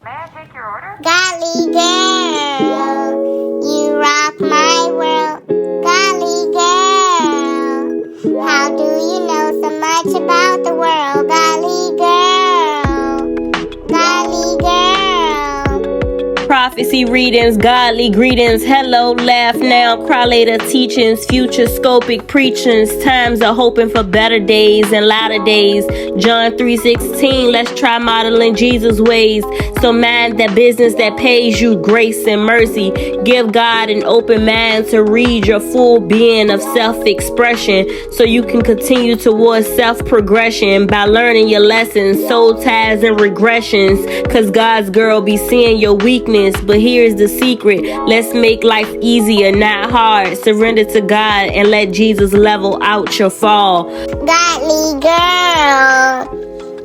May I take your order? Golly girl, you rock my world. Golly girl, how do you know so much about the world? Golly girl, golly girl. Prophecy readings, godly greetings, hello, laugh now, cry later teachings, future scopic preachings, times are hoping for better days and latter days. John 3:16, let's try modeling Jesus' ways. So mind that business that pays you grace and mercy. Give God an open mind to read your full being of self-expression so you can continue towards self-progression by learning your lessons, soul ties and regressions. Cause God's girl be seeing your weakness, but here's the secret. Let's make life easier, not hard. Surrender to God and let Jesus level out your fall. Godly girl,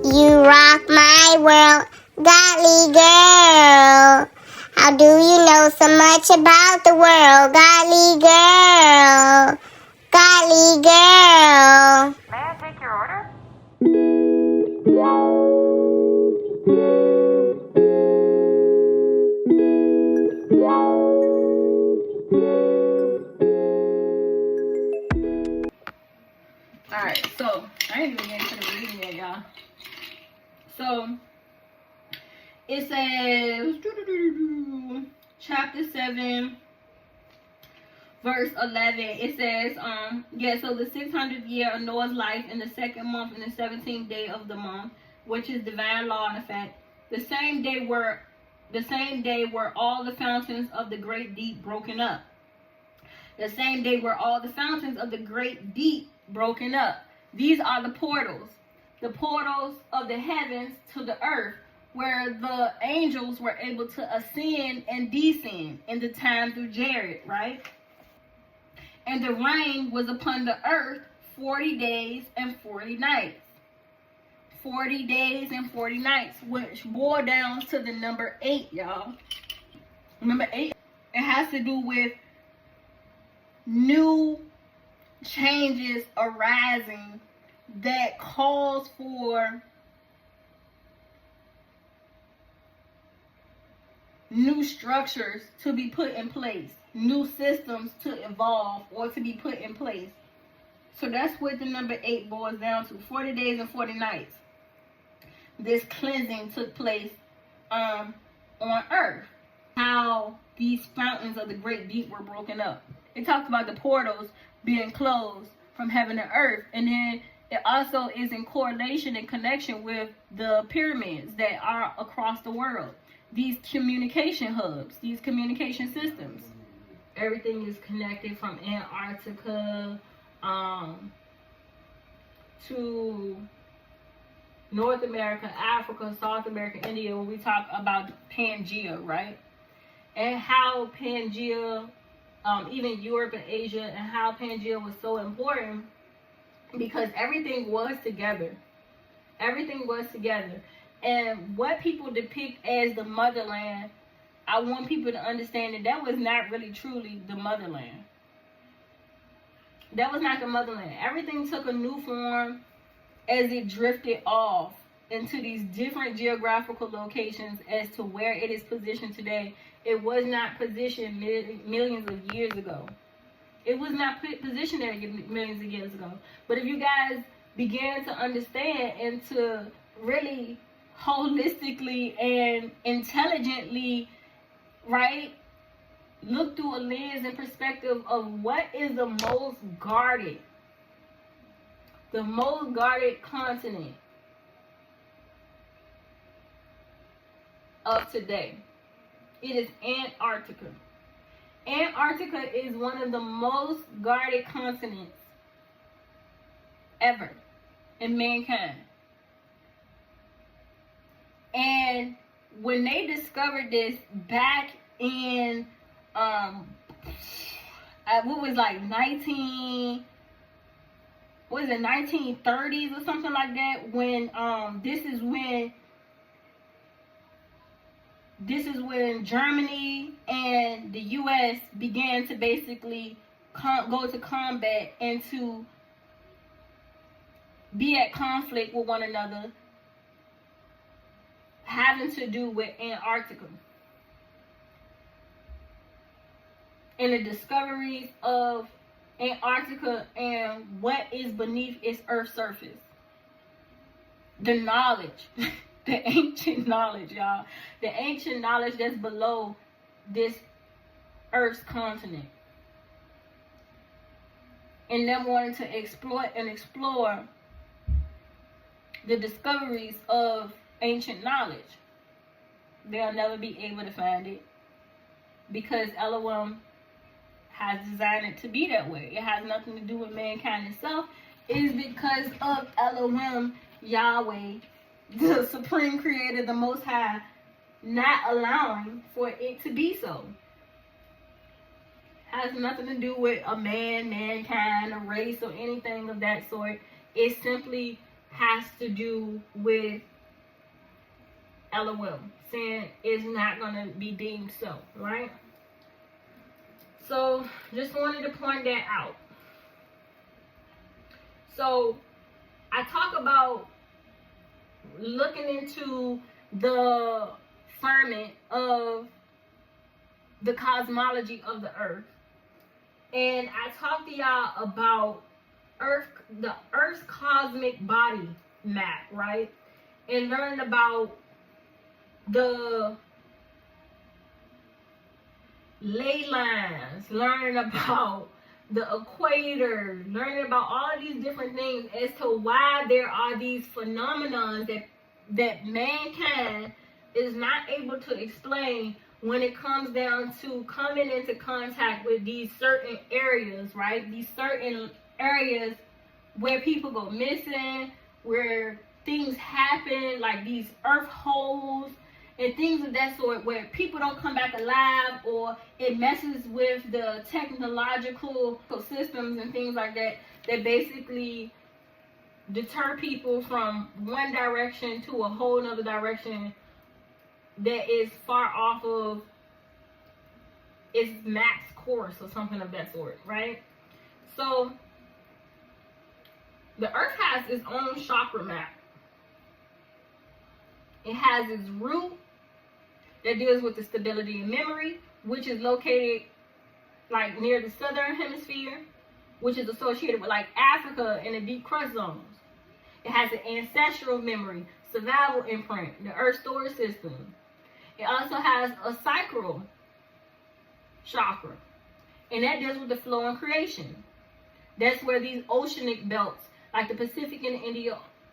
you rock my world. Godly girl, how do you know so much about the world? Godly girl, godly girl. May I take your order? Alright, so I ain't even getting to the reading yet, y'all. So it says chapter 7 verse 11. It says so the 600th year of Noah's life, in the second month, in the 17th day of the month, which is divine law in effect, the same day were all the fountains of the great deep broken up. The same day were all the fountains of the great deep broken up. These are the portals of the heavens to the earth, where the angels were able to ascend and descend in the time through Jared, right? And the rain was upon the earth 40 days and 40 nights. 40 days and 40 nights, which boiled down to the number 8, y'all. Number 8, it has to do with new changes arising that calls for new structures to be put in place, new systems to evolve or to be put in place. So that's what the number 8 boils down to. 40 days and 40 nights. This cleansing took place on earth. How these fountains of the great deep were broken up. It talks about the portals being closed from heaven to earth, and then it also is in correlation and connection with the pyramids that are across the world. These communication hubs, these communication systems. Everything is connected from Antarctica to North America, Africa, South America, India, when we talk about Pangea, right? And how Pangea, even Europe and Asia, and how Pangea was so important because everything was together. Everything was together. And what people depict as the motherland, I want people to understand that that was not really truly the motherland. That was not the motherland. Everything took a new form as it drifted off into these different geographical locations as to where it is positioned today. It was not positioned millions of years ago. It was not positioned there millions of years ago. But if you guys began to understand and to really holistically and intelligently, right, look through a lens and perspective of what is the most guarded continent of today. It is Antarctica. Antarctica is one of the most guarded continents ever in mankind. And when they discovered this back in what was like 1930s or something like that, when this is when Germany and the US began to basically go to combat and to be at conflict with one another. having to do with Antarctica and the discoveries of Antarctica and what is beneath its Earth's surface. The knowledge, the ancient knowledge, y'all. The ancient knowledge that's below this Earth's continent. And them wanting to exploit and explore the discoveries of ancient knowledge. They'll never be able to find it because Elohim has designed it to be that way. It has nothing to do with mankind itself. It is because of Elohim, Yahweh, the supreme creator, the most high, not allowing for it to be so. Has nothing to do with a man, mankind, a race, or anything of that sort. It simply has to do with Elohim saying it's not going to be deemed so, right? So, just wanted to point that out. So, I talk about looking into the firmament of the cosmology of the earth. And I talked to y'all about the Earth's cosmic body map, right? And learning about the ley lines, learning about the equator, learning about all of these different things as to why there are these phenomena that mankind is not able to explain when it comes down to coming into contact with these certain areas, right? These certain areas where people go missing, where things happen, like these earth holes and things of that sort, where people don't come back alive, or it messes with the technological systems and things like that, that basically deter people from one direction to a whole nother direction that is far off of its max course or something of that sort, right? So the earth has its own chakra map. It has its root that deals with the stability and memory, which is located like near the southern hemisphere, which is associated with like Africa and the deep crust zones. It has an ancestral memory, survival imprint, the earth storage system. It also has a sacral chakra, and that deals with the flow and creation. That's where these oceanic belts, like the Pacific and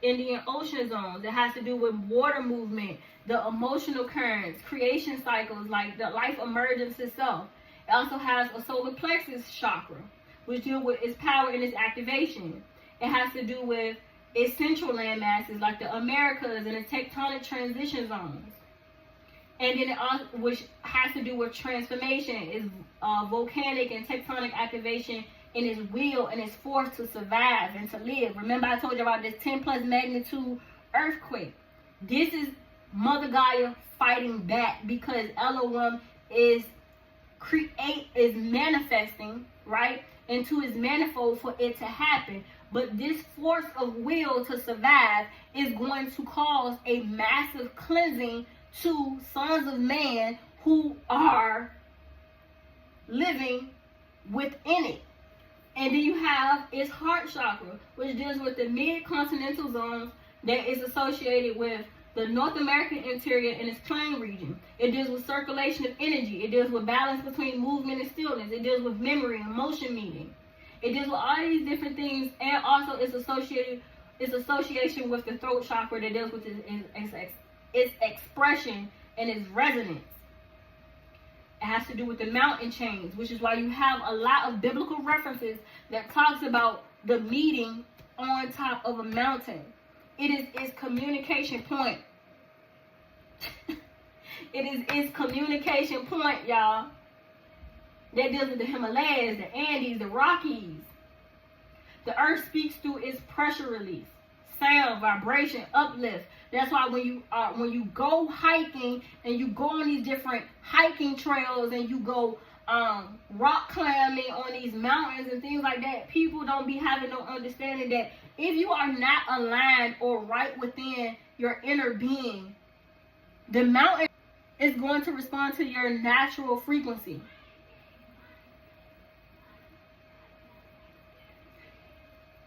Indian Ocean zones, that has to do with water movement, the emotional currents, creation cycles, like the life emergence itself. It also has a solar plexus chakra, which deals with its power and its activation. It has to do with its central land masses, like the Americas and the tectonic transition zones. And then it also, which has to do with transformation, is volcanic and tectonic activation in its will and its force to survive and to live. Remember I told you about this 10 plus magnitude earthquake. This is Mother Gaia fighting back because Elohim is manifesting, right, into his manifold for it to happen. But this force of will to survive is going to cause a massive cleansing to sons of man who are living within it. And then you have its heart chakra, which deals with the mid-continental zones that is associated with the North American interior and its plain region. It deals with circulation of energy. It deals with balance between movement and stillness. It deals with memory and motion meeting. It deals with all these different things, and also its association with the throat chakra that deals with its expression and its resonance. It has to do with the mountain chains, which is why you have a lot of biblical references that talks about the meeting on top of a mountain. It is its communication point. It is its communication point, y'all. That deals with the Himalayas, the Andes, the Rockies. The earth speaks through its pressure release, sound, vibration, uplift. That's why when you go hiking and you go on these different hiking trails and you go rock climbing on these mountains and things like that, people don't be having no understanding that if you are not aligned or right within your inner being, The mountain is going to respond to your natural frequency.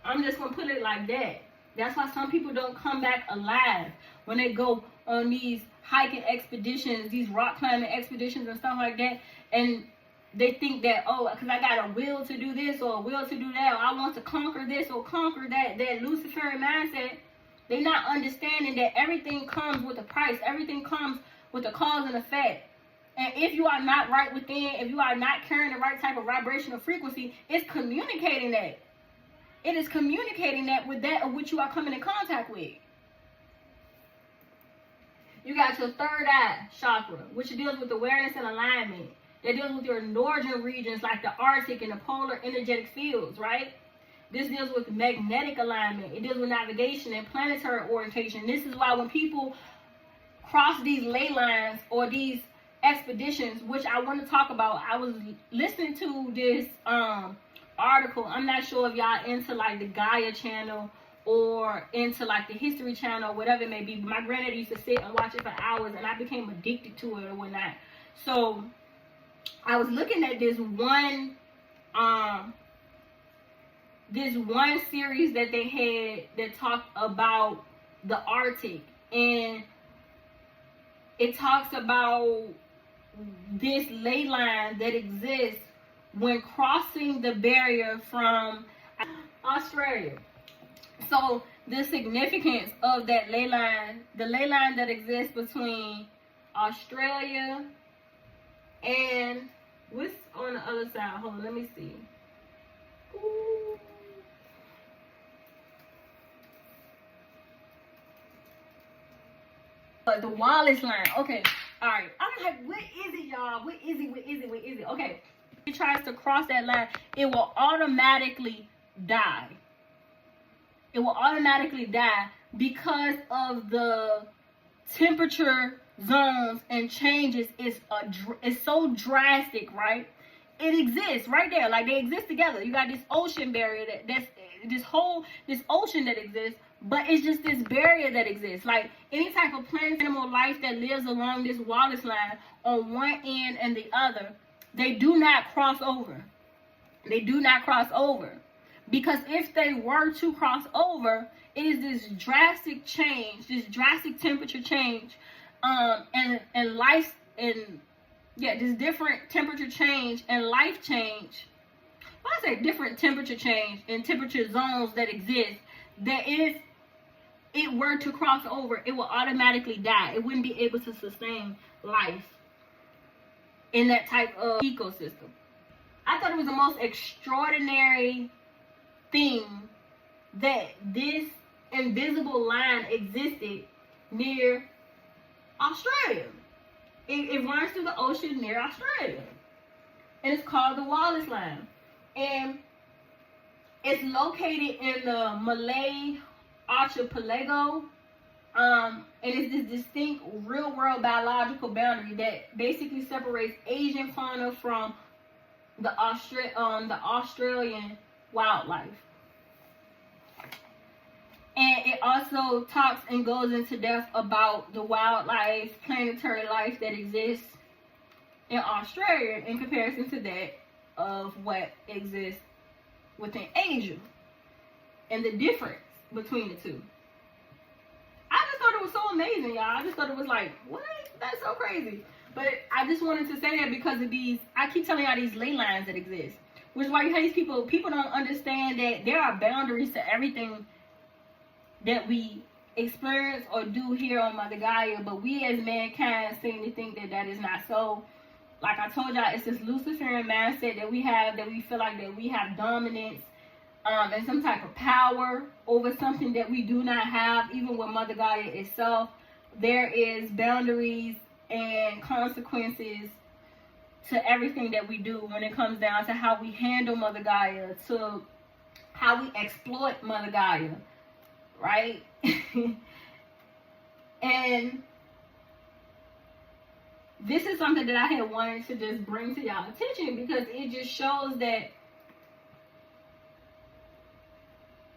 I'm just going to put it like that. That's why some people don't come back alive when they go on these hiking expeditions, these rock climbing expeditions and stuff like that. And they think that, oh, because I got a will to do this or a will to do that, or I want to conquer this or conquer that, that Luciferian mindset. They're not understanding that everything comes with a price. Everything comes with a cause and effect. And if you are not right within, if you are not carrying the right type of vibrational frequency, it's communicating that. It is communicating that with that of which you are coming in contact with. You got your third eye chakra, which deals with awareness and alignment. That deals with your northern regions like the Arctic and the polar energetic fields, right? This deals with magnetic alignment. It deals with navigation and planetary orientation. This is why when people cross these ley lines or these expeditions, which I want to talk about, I was listening to this article. I'm not sure if y'all into like the Gaia channel or into like the History Channel, whatever it may be. But my granddad used to sit and watch it for hours, and I became addicted to it or whatnot. So I was looking at this one series that they had that talked about the Arctic, and it talks about this ley line that exists when crossing the barrier from Australia. So the significance of that ley line, the ley line that exists between Australia and what's on the other side? Hold on, let me see. Ooh. The Wallace line. Okay. All right. I'm like, what is it, y'all? What is it? Okay. It tries to cross that line, it will automatically die. It will automatically die because of the temperature zones and changes. It's so drastic, right? It exists right there, like they exist together. You got this ocean barrier that's this ocean that exists, but it's just this barrier that exists. Like any type of plant, animal life that lives along this Wallace line on one end and the other, they do not cross over. They do not cross over. Because if they were to cross over, it is this drastic change, this drastic temperature change, and life, and this different temperature change and life change. When I say different temperature change and temperature zones that exist, that if it were to cross over, it will automatically die. It wouldn't be able to sustain life in that type of ecosystem. I thought it was the most extraordinary thing that this invisible line existed near Australia. It runs through the ocean near Australia. And it's called the Wallace Line. And it's located in the Malay archipelago. And it's this distinct real-world biological boundary that basically separates Asian fauna from the Australian wildlife. And it also talks and goes into depth about the wildlife, planetary life that exists in Australia in comparison to that of what exists within Asia and the difference between the two. I just thought it was so amazing, y'all. I just thought it was like, what? That's so crazy. But I just wanted to say that because of these, I keep telling y'all these ley lines that exist. Which is why you hate people don't understand that there are boundaries to everything that we experience or do here on Mother Gaia. But we as mankind seem to think that that is not so. Like I told y'all, it's this Luciferian mindset that we have, that we feel like that we have dominance and some type of power over something that we do not have. Even with Mother Gaia itself, there is boundaries and consequences to everything that we do when it comes down to how we handle Mother Gaia, to how we exploit Mother Gaia, right? And this is something that I had wanted to just bring to y'all attention because it just shows that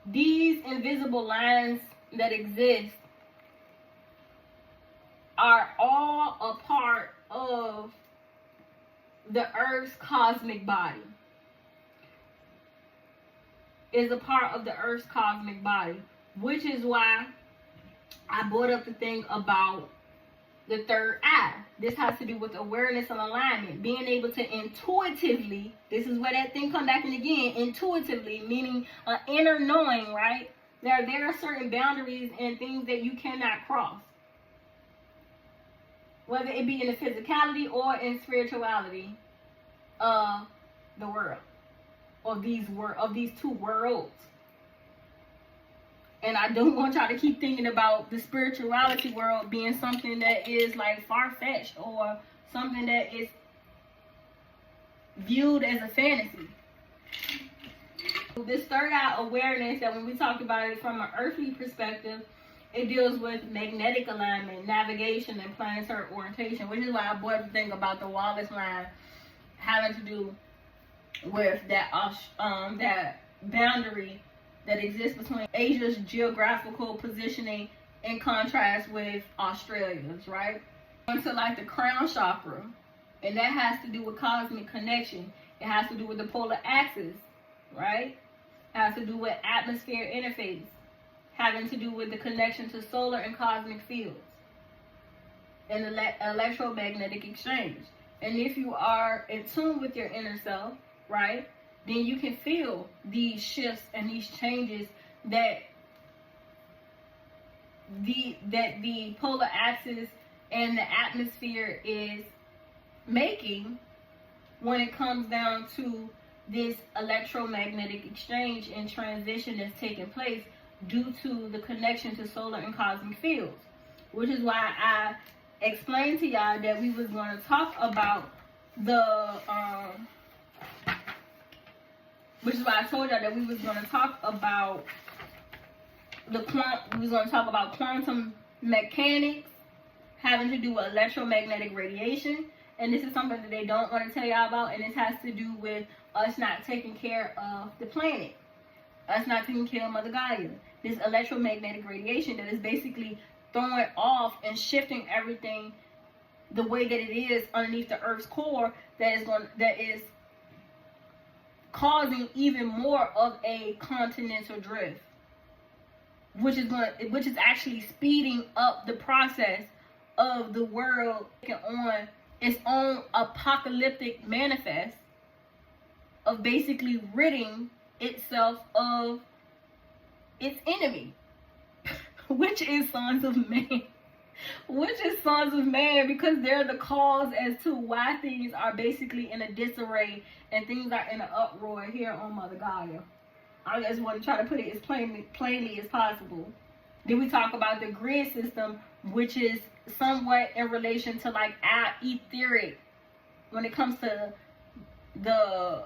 these invisible lines that exist are all a part of the Earth's cosmic body. Is a part of the Earth's cosmic body, which is why I brought up the thing about the third eye. This has to do with awareness and alignment, being able to intuitively, this is where that thing come back in again, intuitively, meaning an inner knowing, right? There are certain boundaries and things that you cannot cross, whether it be in the physicality or in spirituality of the world, of these two worlds. And I don't want y'all to keep thinking about the spirituality world being something that is like far-fetched or something that is viewed as a fantasy. This third eye awareness, that when we talk about it from an earthly perspective, it deals with magnetic alignment, navigation, and planetary orientation, which is why I brought up the thing about the Wallace line having to do with that boundary that exists between Asia's geographical positioning in contrast with Australia's, right? Into like the crown chakra, and that has to do with cosmic connection. It has to do with the polar axis, right? It has to do with atmosphere interface, having to do with the connection to solar and cosmic fields and electromagnetic exchange. And if you are in tune with your inner self, right, then you can feel these shifts and these changes that the polar axis and the atmosphere is making when it comes down to this electromagnetic exchange and transition that's taking place due to the connection to solar and cosmic fields. Which is why I explained to y'all that we was going to talk about which is why I told y'all that we was going to talk about quantum mechanics having to do with electromagnetic radiation. And this is something that they don't want to tell y'all about, and this has to do with us not taking care of the planet, us not taking care of Mother Gaia. This electromagnetic radiation that is basically throwing off and shifting everything the way that it is underneath the Earth's core, that is causing even more of a continental drift, which is actually speeding up the process of the world taking on its own apocalyptic manifest of basically ridding itself of its enemy, which is sons of man. Which is sons of man, because they're the cause as to why things are basically in a disarray and things are in an uproar here on Mother Gaia. I just want to try to put it as plainly as possible. Then we talk about the grid system, which is somewhat in relation to like our etheric, when it comes to the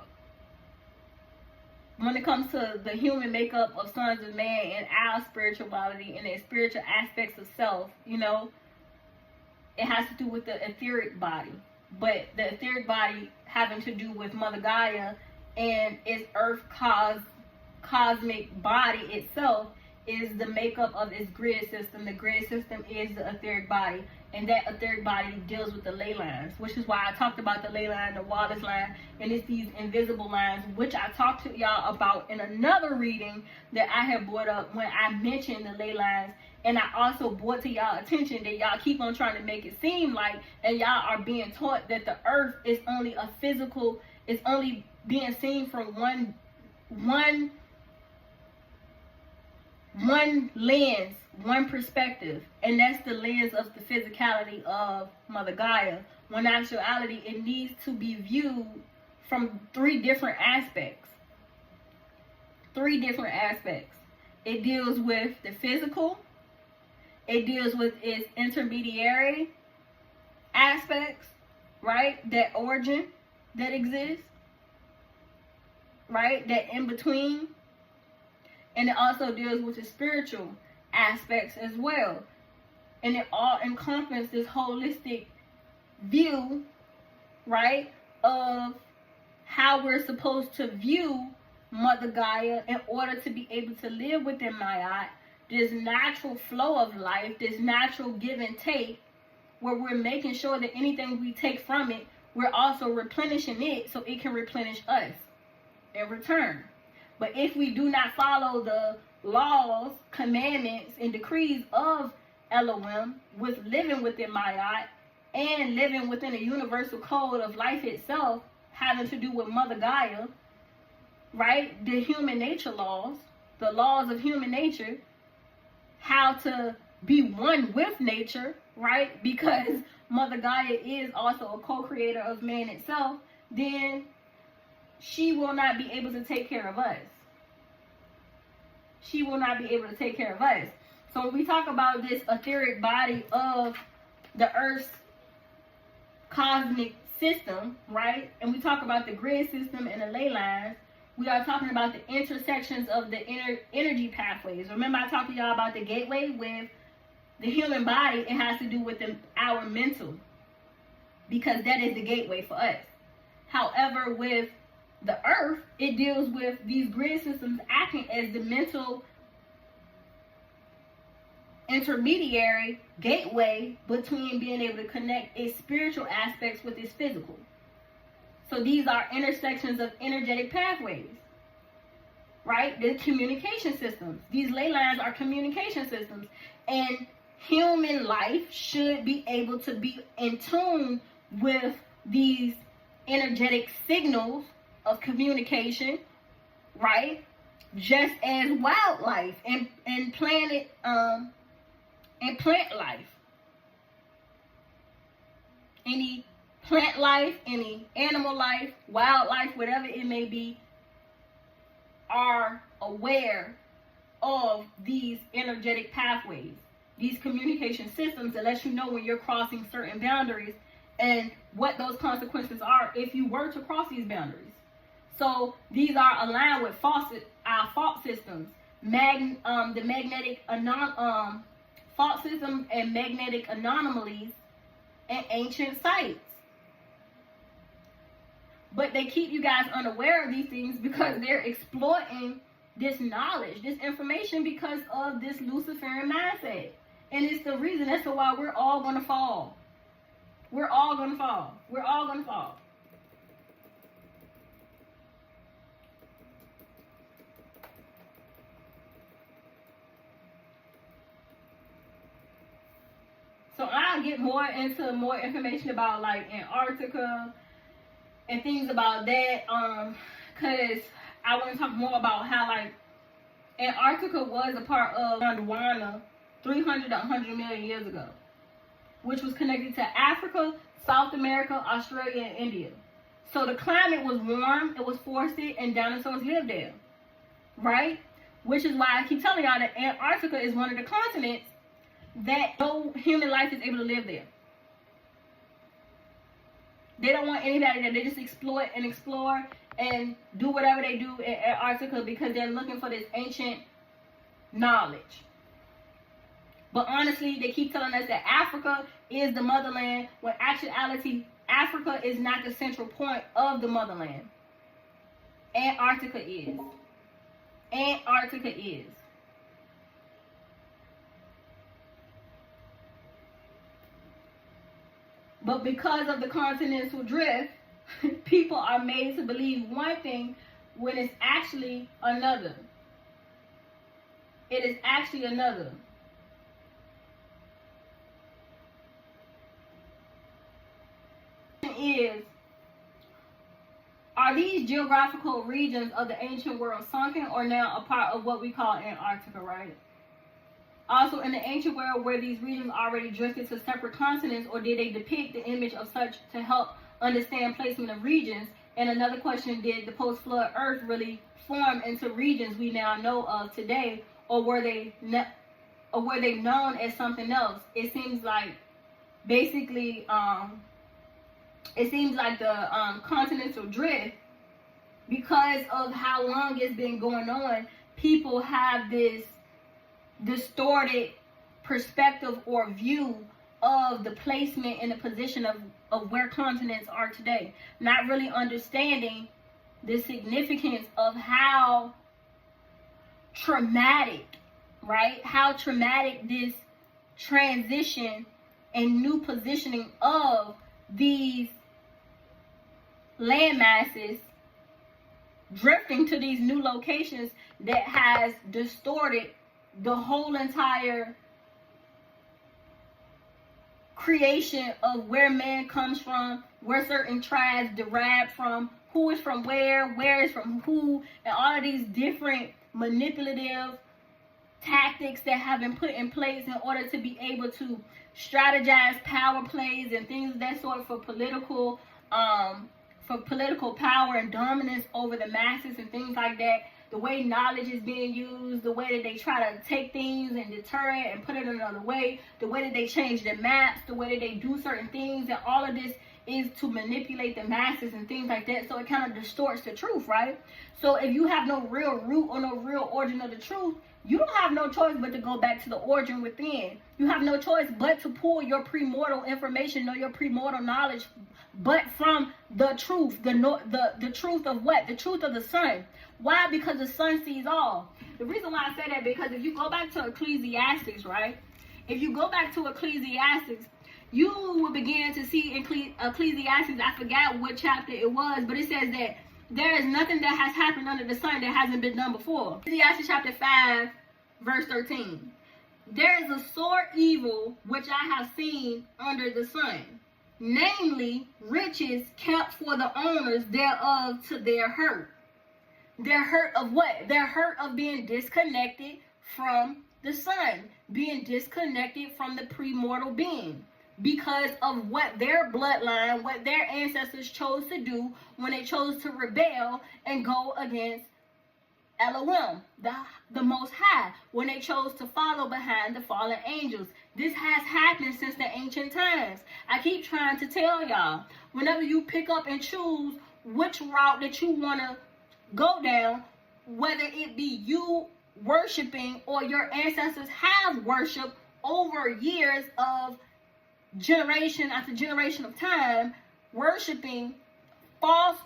human makeup of sons of man and our spirituality and the spiritual aspects of self, you know, it has to do with the etheric body. But the etheric body having to do with Mother Gaia and its earth cosmic body itself is the makeup of its grid system. The grid system is the etheric body, and that etheric body deals with the ley lines, which is why I talked about the ley line, the Wallace line, and it's these invisible lines, which I talked to y'all about in another reading that I had brought up when I mentioned the ley lines. And I also brought to y'all attention that y'all keep on trying to make it seem like, and y'all are being taught that the earth is only a physical, it's only being seen from one lens, one perspective, and that's the lens of the physicality of Mother Gaia, when in actuality it needs to be viewed from three different aspects. It deals with the physical, it deals with its intermediary aspects, right, that origin that exists, right, that in between. And it also deals with the spiritual aspects as well. And it all encompasses this holistic view, right, of how we're supposed to view Mother Gaia in order to be able to live within Ma'at, this natural flow of life, this natural give and take, where we're making sure that anything we take from it, we're also replenishing it so it can replenish us in return. But if we do not follow the laws, commandments, and decrees of Elohim with living within Ma'at and living within a universal code of life itself, having to do with Mother Gaia, right? The human nature laws, the laws of human nature, how to be one with nature, right? Because Mother Gaia is also a co-creator of man itself, then she will not be able to take care of us. She will not be able to take care of us. So when we talk about this etheric body of the Earth's cosmic system, right? And we talk about the grid system and the ley lines, we are talking about the intersections of the energy pathways. Remember I talked to y'all about the gateway with the human body. It has to do with our mental, because that is the gateway for us. However, with the earth, it deals with these grid systems acting as the mental intermediary gateway between being able to connect its spiritual aspects with its physical. So these are intersections of energetic pathways, right? The communication systems. These ley lines are communication systems, and human life should be able to be in tune with these energetic signals of communication, right? Just as wildlife and plant life. Any plant life, any animal life, wildlife, whatever it may be, are aware of these energetic pathways, these communication systems that let you know when you're crossing certain boundaries and what those consequences are if you were to cross these boundaries. So these are aligned with our fault systems, the magnetic fault system and magnetic anomalies and ancient sites. But they keep you guys unaware of these things because they're exploiting this knowledge, this information, because of this Luciferian mindset. And it's the reason as to why we're all going to fall. We're all going to fall. We're all going to fall. So I'll get more into more information about like Antarctica and things about that, because I want to talk more about how like Antarctica was a part of Gondwana 300 to 100 million years ago, which was connected to Africa, South America, Australia, and India. So the climate was warm, it was forested, and dinosaurs lived there, right? Which is why I keep telling y'all that Antarctica is one of the continents that no human life is able to live there. They don't want anybody there. They just exploit and explore and do whatever they do in Antarctica because they're looking for this ancient knowledge. But honestly, they keep telling us that Africa is the motherland, when actuality, Africa is not the central point of the motherland. Antarctica is. Antarctica is. But because of the continental drift, people are made to believe one thing when it's actually another. It is actually another. Are these geographical regions of the ancient world sunken or now a part of what we call Antarctica, right? Also, in the ancient world, were these regions already drifted to separate continents, or did they depict the image of such to help understand placement of regions? And another question, did the post-flood Earth really form into regions we now know of today, or were they known as something else? It seems like basically, the continental drift, because of how long it's been going on, people have this distorted perspective or view of the placement and the position of where continents are today, not really understanding the significance of how traumatic, right? How traumatic this transition and new positioning of these land masses drifting to these new locations that has distorted the whole entire creation of where man comes from, where certain tribes derive from, who is from where is from who, and all of these different manipulative tactics that have been put in place in order to be able to strategize power plays and things of that sort for political power and dominance over the masses and things like that. The way knowledge is being used, the way that they try to take things and deter it and put it another way, the way that they change the maps, the way that they do certain things, and all of this is to manipulate the masses and things like that. So it kind of distorts the truth, right? So if you have no real root or no real origin of the truth, you don't have no choice but to go back to the origin within. You have no choice but to pull your premortal information or your premortal knowledge, but from the truth, the truth of what? The truth of the sun. Why? Because the sun sees all. The reason why I say that, because if you go back to Ecclesiastes, right? If you go back to Ecclesiastes, you will begin to see in Ecclesiastes, I forgot what chapter it was, but it says that there is nothing that has happened under the sun that hasn't been done before. Ecclesiastes chapter 5, verse 13. There is a sore evil which I have seen under the sun, namely riches kept for the owners thereof to their hurt. Their hurt of what? Their hurt of being disconnected from the sun, being disconnected from the premortal being, because of what their bloodline, what their ancestors chose to do when they chose to rebel and go against Elohim, the Most High, when they chose to follow behind the fallen angels. This has happened since the ancient times. I keep trying to tell y'all, whenever you pick up and choose which route that you want to go down, whether it be you worshiping or your ancestors have worshiped over years of generation after generation of time, worshiping false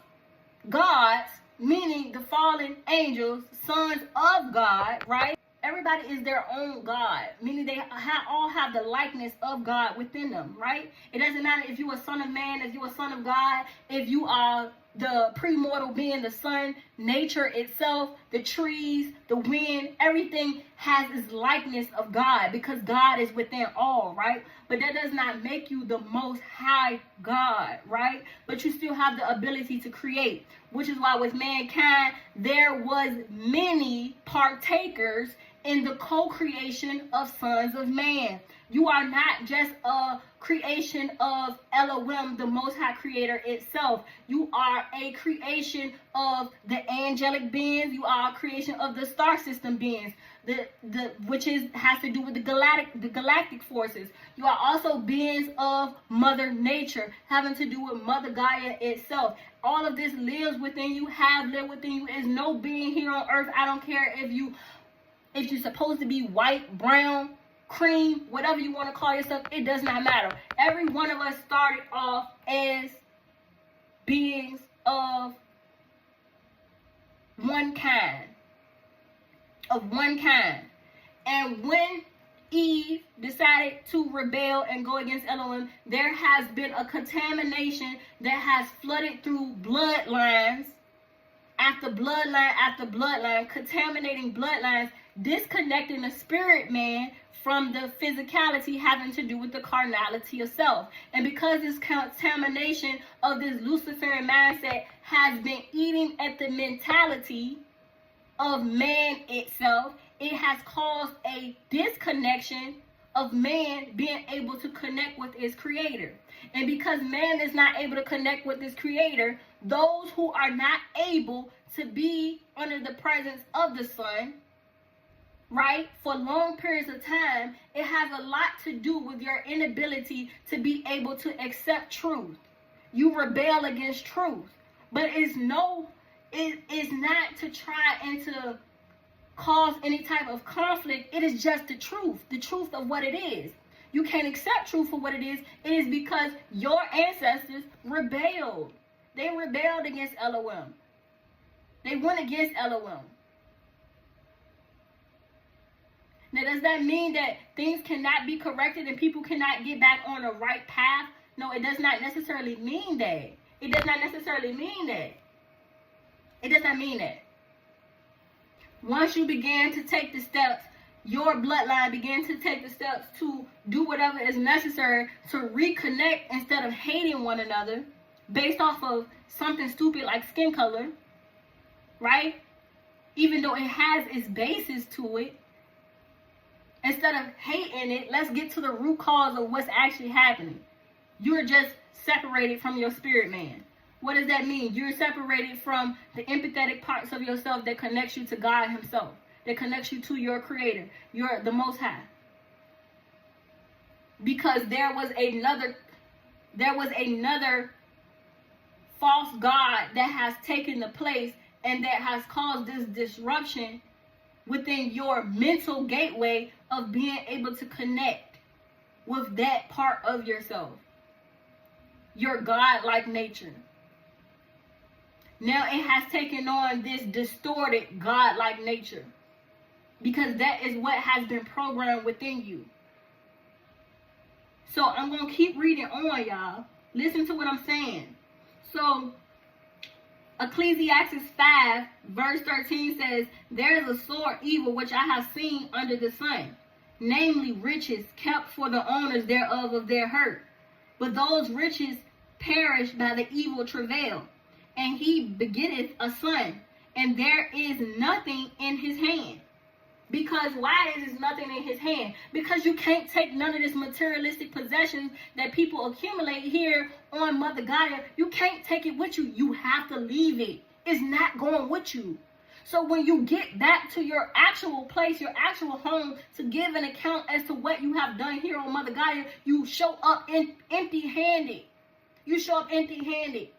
gods, meaning the fallen angels, sons of God, right? Everybody is their own God, meaning they all have the likeness of God within them, right? It doesn't matter if you're a son of man, if you're a son of God, if you are the premortal being, the sun, nature itself, the trees, the wind, everything has its likeness of God, because God is within all, right? But that does not make you the most high God, right? But you still have the ability to create, which is why with mankind, there was many partakers in the co-creation of sons of man. You are not just a creation of Elohim, the Most High Creator itself. You are a creation of the angelic beings. You are a creation of the star system beings, which has to do with the galactic forces. You are also beings of Mother Nature, having to do with Mother Gaia itself. All of this lives within you, have lived within you. Is no being here on earth. I don't care if you're supposed to be white, brown, cream, whatever you want to call yourself, it does not matter. Every one of us started off as beings of one kind. And when Eve decided to rebel and go against Elohim, there has been a contamination that has flooded through bloodlines after bloodline after bloodline, contaminating bloodlines, disconnecting the spirit man from the physicality having to do with the carnality of self. And because this contamination of this Luciferian mindset has been eating at the mentality of man itself, it has caused a disconnection of man being able to connect with his creator. And because man is not able to connect with his creator, those who are not able to be under the presence of the sun, right, for long periods of time, it has a lot to do with your inability to be able to accept truth. You rebel against truth. But it is not to try and to cause any type of conflict. It is just the truth of what it is. You can't accept truth for what it is. It is because your ancestors rebelled. They rebelled against Elohim. They went against Elohim. Now, does that mean that things cannot be corrected and people cannot get back on the right path? No, it does not necessarily mean that. It does not necessarily mean that. It does not mean that. Once you begin to take the steps, your bloodline began to take the steps to do whatever is necessary to reconnect instead of hating one another based off of something stupid like skin color, right? Even though it has its basis to it, instead of hating it, let's get to the root cause of what's actually happening. You're just separated from your spirit man. What does that mean? You're separated from the empathetic parts of yourself that connects you to God himself, that connects you to your creator, the Most High. Because there was another false God that has taken the place and that has caused this disruption within your mental gateway of being able to connect with that part of yourself, your God-like nature. Now it has taken on this distorted God-like nature because that is what has been programmed within you. So I'm going to keep reading on, y'all. Listen to what I'm saying. So Ecclesiastes 5 verse 13 says, there is a sore evil which I have seen under the sun, namely riches kept for the owners thereof of their hurt. But those riches perish by the evil travail. And he begetteth a son, and there is nothing in his hand. Because why is there nothing in his hand? Because you can't take none of this materialistic possessions that people accumulate here on Mother Gaia. You can't take it with you. You have to leave it. It's not going with you. So when you get back to your actual place, your actual home, to give an account as to what you have done here on Mother Gaia, you show up empty-handed. You show up empty-handed.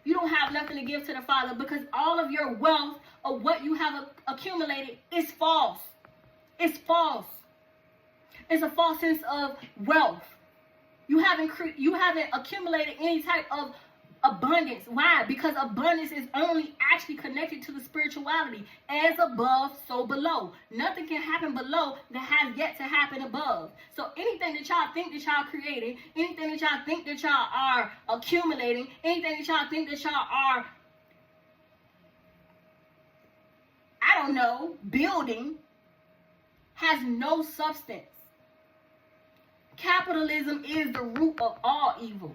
You don't have nothing to give to the Father because all of your wealth of what you have accumulated is false. It's false. It's a false sense of wealth. You haven't accumulated any type of abundance. Why? Because abundance is only actually connected to the spirituality. As above, so below. Nothing can happen below that has yet to happen above. So anything that y'all think that y'all creating, anything that y'all think that y'all are accumulating, anything that y'all think that y'all are, I don't know, building, has no substance. Capitalism is the root of all evil.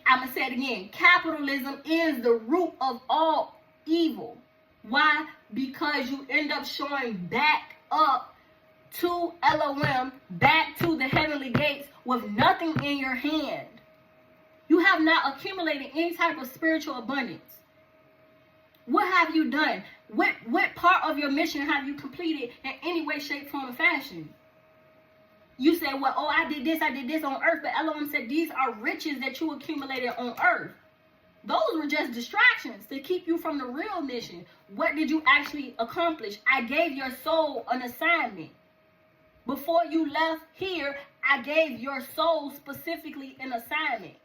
I'm going to say it again. Capitalism is the root of all evil. Why? Because you end up showing back up to Elohim, back to the heavenly gates with nothing in your hand. You have not accumulated any type of spiritual abundance. What have you done? What part of your mission have you completed in any way, shape, form, or fashion? You say, well, oh, I did this on earth. But Elohim said, these are riches that you accumulated on earth. Those were just distractions to keep you from the real mission. What did you actually accomplish? I gave your soul an assignment. Before you left here, I gave your soul specifically an assignment.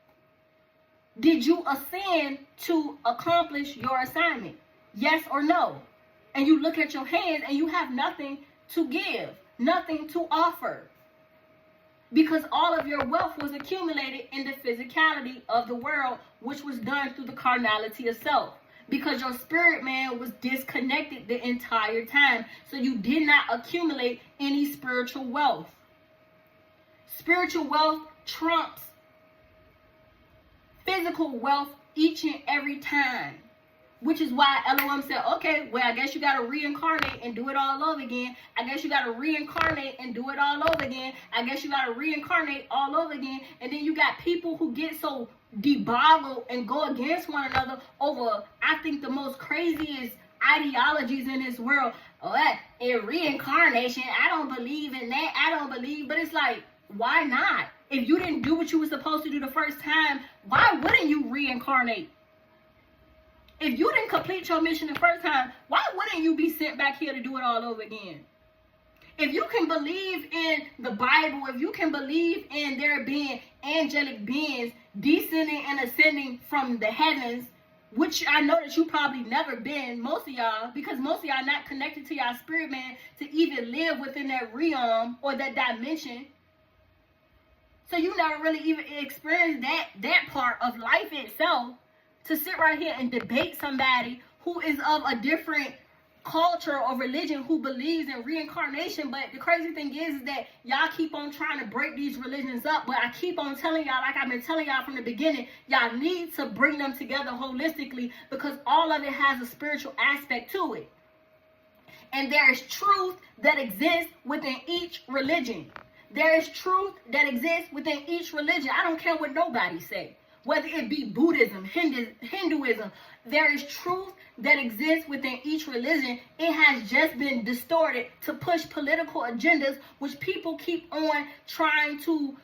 Did you ascend to accomplish your assignment? Yes or no? And you look at your hands and you have nothing to give, nothing to offer. Because all of your wealth was accumulated in the physicality of the world, which was done through the carnality of self. Because your spirit man was disconnected the entire time. So you did not accumulate any spiritual wealth. Spiritual wealth trumps physical wealth each and every time. Which is why Elohim said, okay, well, I guess you got to reincarnate and do it all over again. I guess you got to reincarnate and do it all over again. I guess you got to reincarnate all over again. And then you got people who get so deboggled and go against one another over, I think, the most craziest ideologies in this world. Oh, in reincarnation, I don't believe in that. I don't believe. But it's like, why not? If you didn't do what you were supposed to do the first time, why wouldn't you reincarnate? If you didn't complete your mission the first time, why wouldn't you be sent back here to do it all over again? If you can believe in the Bible, if you can believe in there being angelic beings descending and ascending from the heavens which I know that you probably never been, most of y'all, because most of y'all not connected to y'all spirit man to even live within that realm or that dimension. So you never really even experienced that part of life itself, to sit right here and debate somebody who is of a different culture or religion, who believes in reincarnation. But the crazy thing is that y'all keep on trying to break these religions up. But I keep on telling y'all, like I've been telling y'all from the beginning, y'all need to bring them together holistically, because all of it has a spiritual aspect to it. And there is truth that exists within each religion. There is truth that exists within each religion. I don't care what nobody say. Whether it be Buddhism, Hinduism, there is truth that exists within each religion. It has just been distorted to push political agendas, which people keep on trying to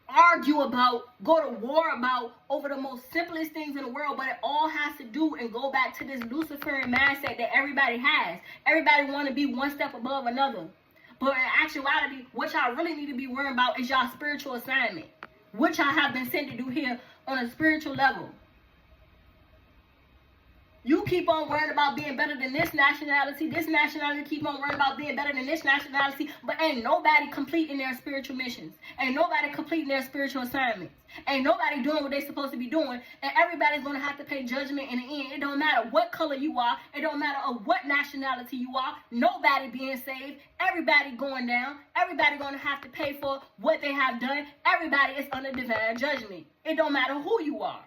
argue about, go to war about, over the most simplest things in the world. But it all has to do and go back to this Luciferian mindset that everybody has. Everybody want to be one step above another. But in actuality, what y'all really need to be worrying about is y'all spiritual assignment, which I have been sent to do here on a spiritual level. You keep on worrying about being better than this nationality keep on worrying about being better than this nationality, but ain't nobody completing their spiritual missions. Ain't nobody completing their spiritual assignments. Ain't nobody doing what they're supposed to be doing, and everybody's going to have to pay judgment in the end. It don't matter what color you are. It don't matter of what nationality you are. Nobody being saved. Everybody going down. Everybody going to have to pay for what they have done. Everybody is under divine judgment. It don't matter who you are,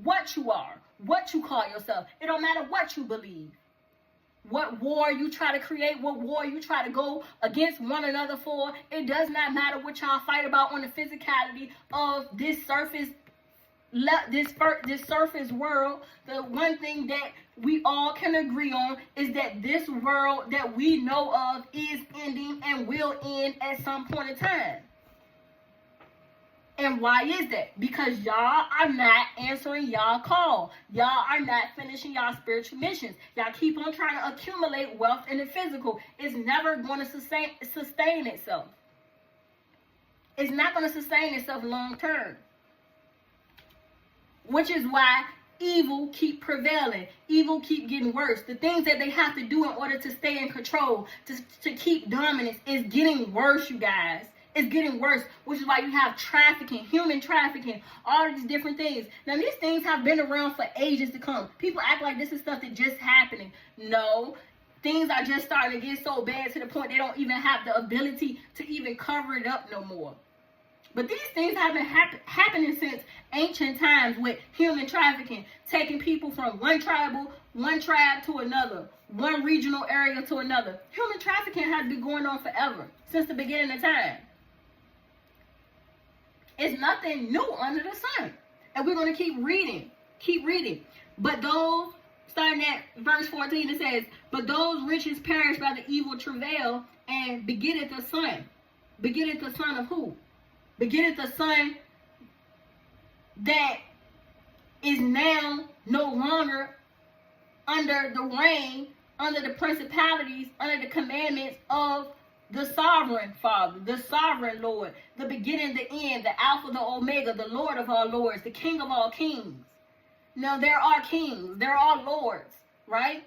what you are, what you call yourself. It don't matter what you believe, what war you try to create, what war you try to go against one another for. It does not matter what y'all fight about on the physicality of this surface world. The one thing that we all can agree on is that this world that we know of is ending and will end at some point in time. And why is that? Because y'all are not answering y'all call. Y'all are not finishing y'all spiritual missions. Y'all keep on trying to accumulate wealth in the physical. It's never going to sustain itself. It's not going to sustain itself long term. Which is why evil keep prevailing. Evil keep getting worse. The things that they have to do in order to stay in control, to keep dominance, is getting worse, you guys. It's getting worse, which is why you have trafficking, human trafficking, all these different things. Now, these things have been around for ages to come. People act like this is stuff that just happening. No, things are just starting to get so bad to the point they don't even have the ability to even cover it up no more. But these things have been happening since ancient times, with human trafficking, taking people from one tribe to another, one regional area to another. Human trafficking has been going on forever, since the beginning of time. It's nothing new under the sun. And we're going to keep reading. But those, starting at verse 14, it says, but those riches perish by the evil travail, and begetteth the son. Begetteth the son of who? Begetteth the son that is now no longer under the reign, under the principalities, under the commandments of the sovereign Father, the sovereign Lord, the beginning, the end, the Alpha, the Omega, the Lord of all lords, the King of all kings. Now, there are kings, there are lords, right?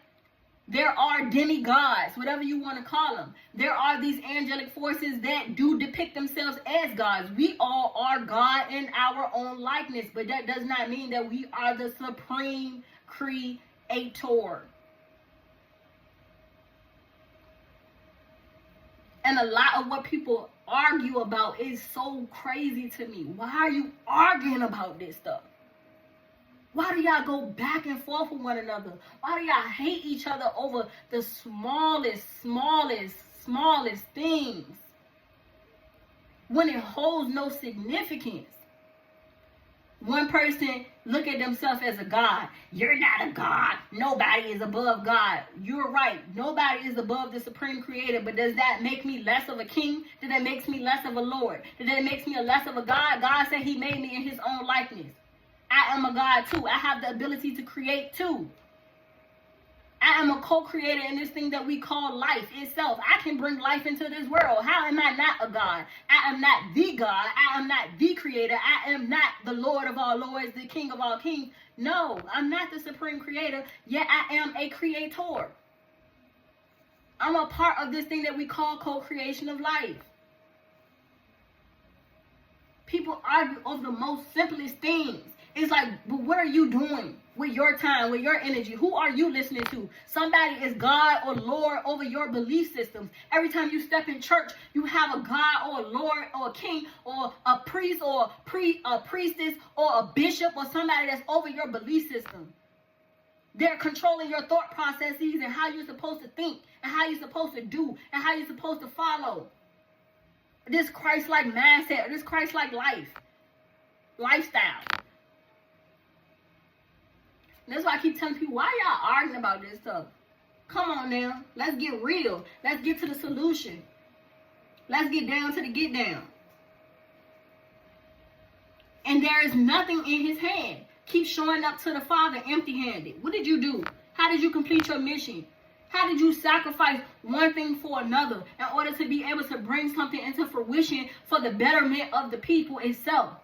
There are demigods, whatever you want to call them. There are these angelic forces that do depict themselves as gods. We all are God in our own likeness, but that does not mean that we are the supreme creator. And a lot of what people argue about is so crazy to me. Why are you arguing about this stuff? Why do y'all go back and forth with one another? Why do y'all hate each other over the smallest things, when it holds no significance? One person look at themselves as a god. You're not a god. Nobody is above God. You're right. Nobody is above the supreme creator. But does that make me less of a king? Does that make me less of a lord? Does that make me less of a god? God said he made me in his own likeness. I am a god too. I have the ability to create too. I am a co-creator in this thing that we call life itself. I can bring life into this world. How am I not a God? I am not the God. I am not the creator. I am not the Lord of all lords, the King of all kings. No, I'm not the supreme creator, yet I am a creator. I'm a part of this thing that we call co-creation of life. People argue over the most simplest things. It's like, but what are you doing with your time, with your energy? Who are you listening to? Somebody is God or Lord over your belief systems. Every time you step in church, you have a God or a Lord or a king or a priest or a priestess or a bishop or somebody that's over your belief system. They're controlling your thought processes and how you're supposed to think and how you're supposed to do and how you're supposed to follow. This Christ-like mindset, this Christ-like lifestyle. That's why I keep telling people, why y'all arguing about this stuff? Come on now. Let's get real. Let's get to the solution. Let's get down to the get down. And there is nothing in his hand. Keep showing up to the Father empty-handed. What did you do? How did you complete your mission? How did you sacrifice one thing for another in order to be able to bring something into fruition for the betterment of the people itself?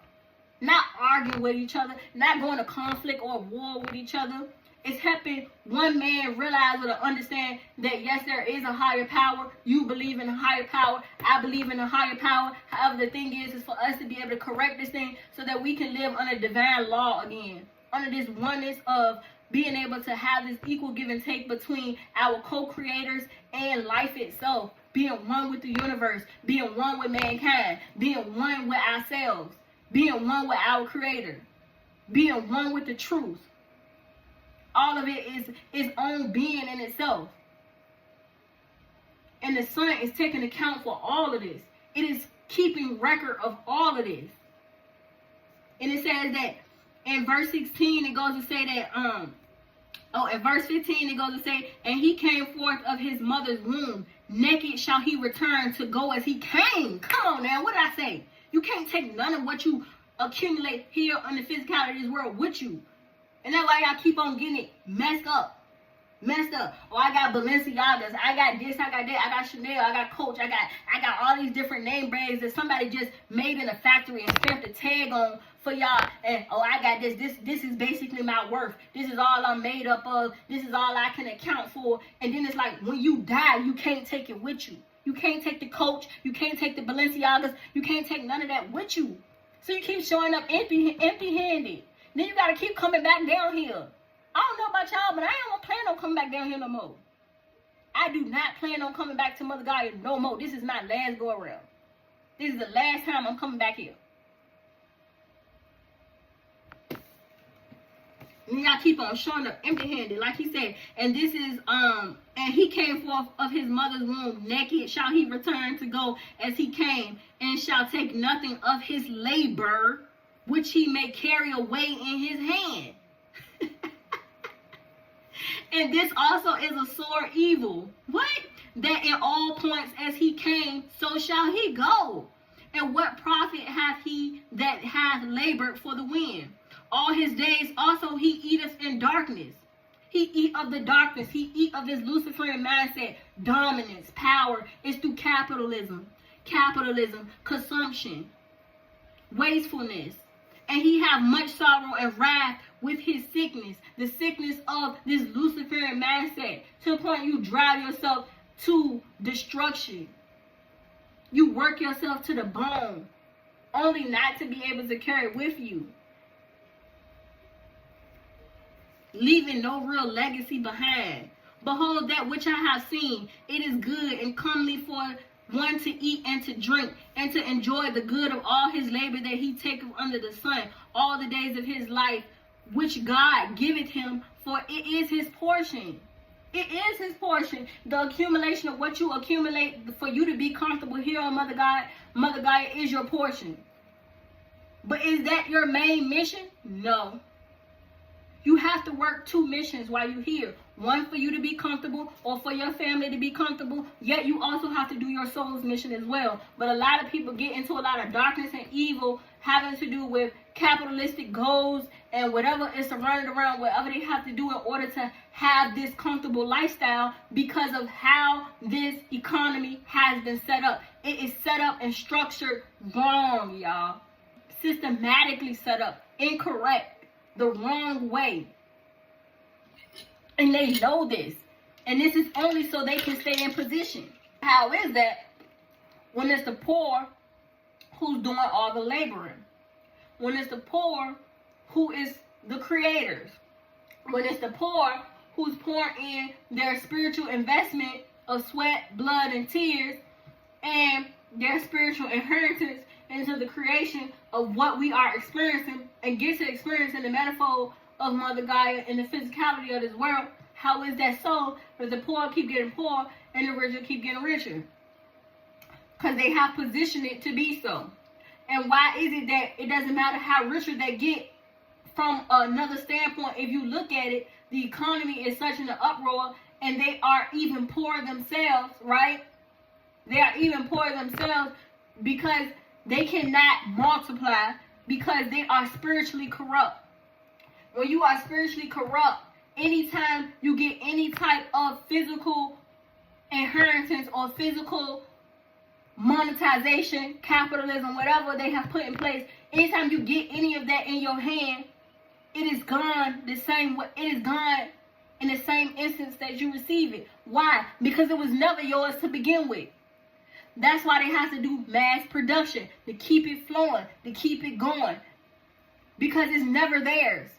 Not arguing with each other, not going to conflict or war with each other. It's helping one man realize or to understand that yes, there is a higher power. You believe in a higher power. I believe in a higher power. However, the thing is for us to be able to correct this thing so that we can live under divine law again. Under this oneness of being able to have this equal give and take between our co-creators and life itself. Being one with the universe. Being one with mankind. Being one with ourselves. Being one with our creator. Being one with the truth. All of it is its own being in itself. And the sun is taking account for all of this. It is keeping record of all of this. And it says that in verse 16, it goes to say that, in verse 15, it goes to say, and he came forth of his mother's womb. Naked shall he return to go as he came. Come on now, what did I say? You can't take none of what you accumulate here on the physicality of this world with you. And that's why I keep on getting it messed up. Oh, I got Balenciagas, I got this, I got that, I got Chanel, I got Coach, I got all these different name brands that somebody just made in a factory and stamped a tag on for y'all. And oh, I got this is basically my worth. This is all I'm made up of. This is all I can account for. And then it's like when you die, you can't take it with you. You can't take the Coach, you can't take the Balenciagas, you can't take none of that with you. So you keep showing up empty-handed. Then you gotta keep coming back down here. I don't know about y'all, but I ain't gonna plan on coming back down here no more. I do not plan on coming back to Mother Gaia no more. This is my last go around. This is the last time I'm coming back here. And y'all keep on showing up empty-handed, like he said. And this is, and he came forth of his mother's womb naked. Shall he return to go as he came, and shall take nothing of his labor, which he may carry away in his hand. And this also is a sore evil. What? That in all points as he came, so shall he go. And what profit hath he that hath labored for the wind? All his days also he eateth in darkness. He eat of the darkness. He eat of this Luciferian mindset. Dominance, power is through capitalism. Capitalism, consumption, wastefulness. And he have much sorrow and wrath with his sickness. The sickness of this Luciferian mindset. To the point you drive yourself to destruction. You work yourself to the bone. Only not to be able to carry it with you. Leaving no real legacy behind. Behold, that which I have seen, it is good and comely for one to eat and to drink, and to enjoy the good of all his labor that he taketh under the sun, all the days of his life, which God giveth him, for it is his portion. It is his portion. The accumulation of what you accumulate for you to be comfortable here on Mother Gaia is your portion. But is that your main mission? No. You have to work two missions while you're here. One for you to be comfortable or for your family to be comfortable. Yet you also have to do your soul's mission as well. But a lot of people get into a lot of darkness and evil having to do with capitalistic goals and whatever is surrounded around, whatever they have to do in order to have this comfortable lifestyle because of how this economy has been set up. It is set up and structured wrong, y'all. Systematically set up, incorrect, the wrong way. And they know this. And this is only so they can stay in position. How is that when it's the poor who's doing all the laboring? When it's the poor who is the creators? When it's the poor who's pouring in their spiritual investment of sweat, blood, and tears, and their spiritual inheritance into the creation of what we are experiencing, and get to experience in the metaphor of Mother Gaia and the physicality of this world. How is that so? Because the poor keep getting poor and the richer keep getting richer. Because they have positioned it to be so. And why is it that it doesn't matter how richer they get from another standpoint? If you look at it, the economy is such an uproar, and they are even poor themselves, right? They are even poor themselves because they cannot multiply, because they are spiritually corrupt. When you are spiritually corrupt, anytime you get any type of physical inheritance or physical monetization, capitalism, whatever they have put in place, anytime you get any of that in your hand, it is gone the same way. It is gone in the same instance that you receive it. Why? Because it was never yours to begin with. That's why they have to do mass production, to keep it flowing, to keep it going, because it's never theirs.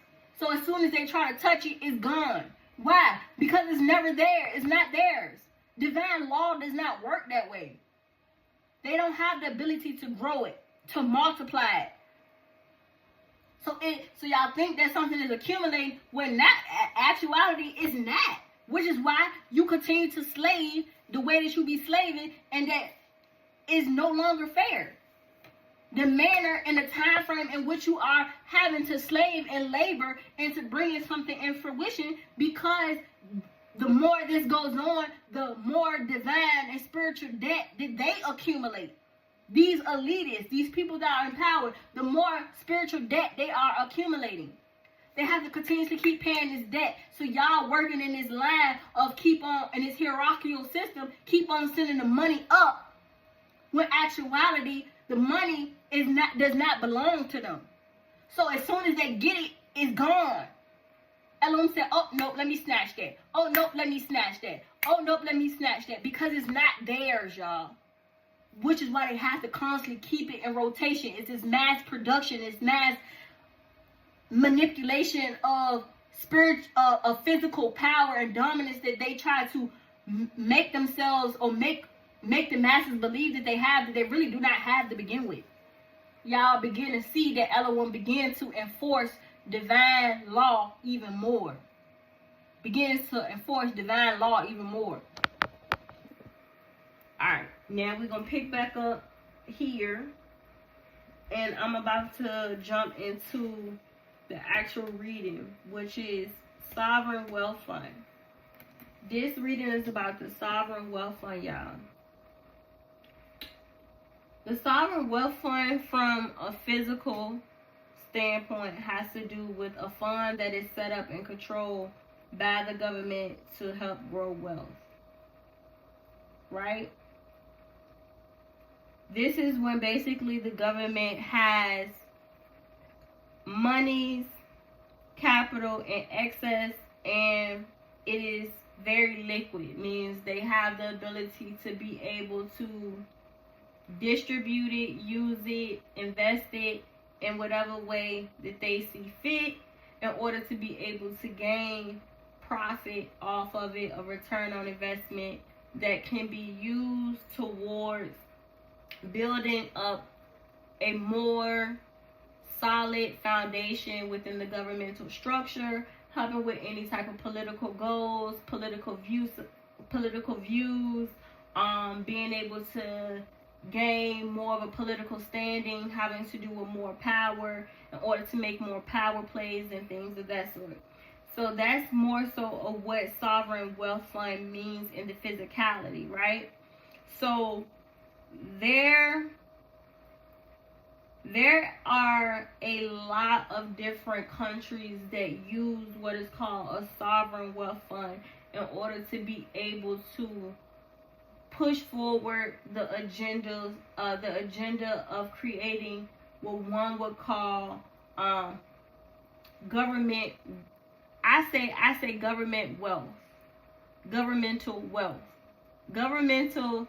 So as soon as they try to touch it, it's gone. Why? Because it's never there. It's not theirs. Divine law does not work that way. They don't have the ability to grow it, to multiply it. So y'all think that something is accumulating when that actuality is not. Which is why you continue to slave the way that you be slaving, and that is no longer fair. The manner and the time frame in which you are having to slave and labor into bringing something in fruition, because the more this goes on, the more divine and spiritual debt that they accumulate. These elitists, these people that are empowered, the more spiritual debt they are accumulating. They have to continuously keep paying this debt. So y'all working in this line of in this hierarchical system, keep on sending the money up, when actuality, the money does not belong to them. So as soon as they get it, it's gone. Elohim said, oh, nope, let me snatch that. Oh, nope, let me snatch that. Oh, nope, let me snatch that. Because it's not theirs, y'all. Which is why they have to constantly keep it in rotation. It's this mass production. It's mass manipulation of physical power and dominance that they try to make themselves, or make the masses believe that they have, that they really do not have to begin with. Y'all begin to see that Elohim begin to enforce divine law even more. Begins to enforce divine law even more. Alright, now we're going to pick back up here. And I'm about to jump into the actual reading, which is Sovereign Wealth Fund. This reading is about the Sovereign Wealth Fund, y'all. The Sovereign Wealth Fund, from a physical standpoint, has to do with a fund that is set up and controlled by the government to help grow wealth. Right? This is when basically the government has monies, capital in excess, and it is very liquid. It means they have the ability to be able to distribute it, use it, invest it in whatever way that they see fit, in order to be able to gain profit off of it, a return on investment that can be used towards building up a more solid foundation within the governmental structure, helping with any type of political goals, political views, being able to gain more of a political standing, having to do with more power in order to make more power plays and things of that sort. So that's more so of what Sovereign Wealth Fund means in the physicality, right? So their there are a lot of different countries that use what is called a sovereign wealth fund in order to be able to push forward the agenda of creating what one would call government. I say government wealth, governmental wealth, governmental,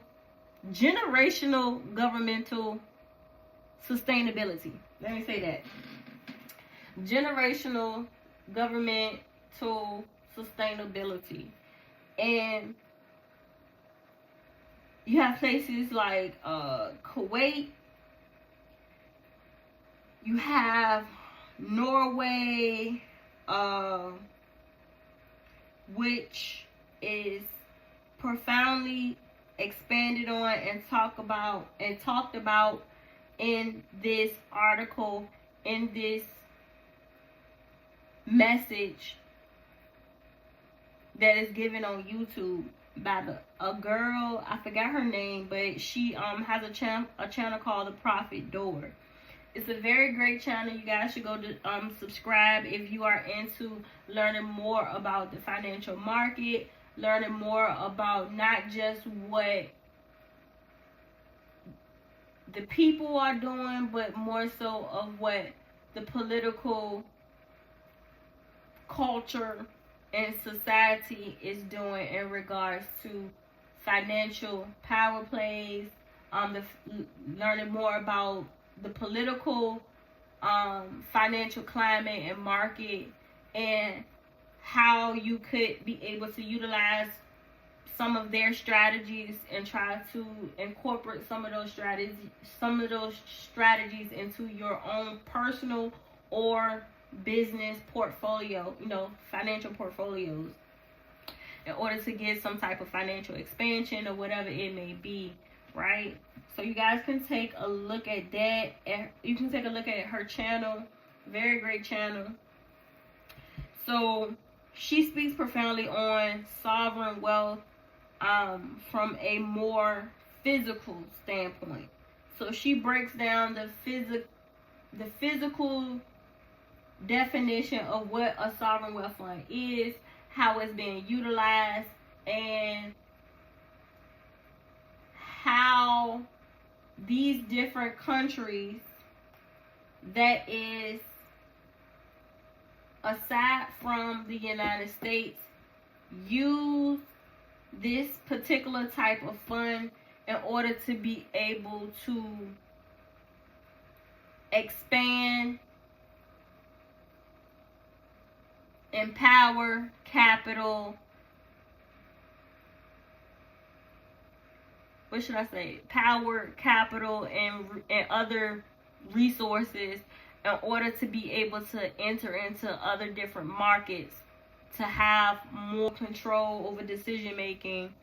generational governmental sustainability. Let me say that. Generational governmental sustainability. And you have places like Kuwait. You have Norway, which is profoundly expanded on and talked about in this article, in this message that is given on YouTube by a girl, I forgot her name, but she has a channel called The Profit Door. It's a very great channel. You guys should go to subscribe if you are into learning more about the financial market, learning more about not just what the people are doing, but more so of what the political culture and society is doing in regards to financial power plays, learning more about the political financial climate and market, and how you could be able to utilize some of their strategies and try to incorporate some of those strategies into your own personal or business portfolio, financial portfolios, in order to get some type of financial expansion or whatever it may be, right? So you guys can take a look at that. You can take a look at her channel. Very great channel. So she speaks profoundly on sovereign wealth from a more physical standpoint. So she breaks down the physical definition of what a sovereign wealth fund is, how it's being utilized, and how these different countries, that is aside from the United States, use this particular type of fund in order to be able to expand, empower capital, power, capital, and other resources in order to be able to enter into other different markets, to have more control over decision making,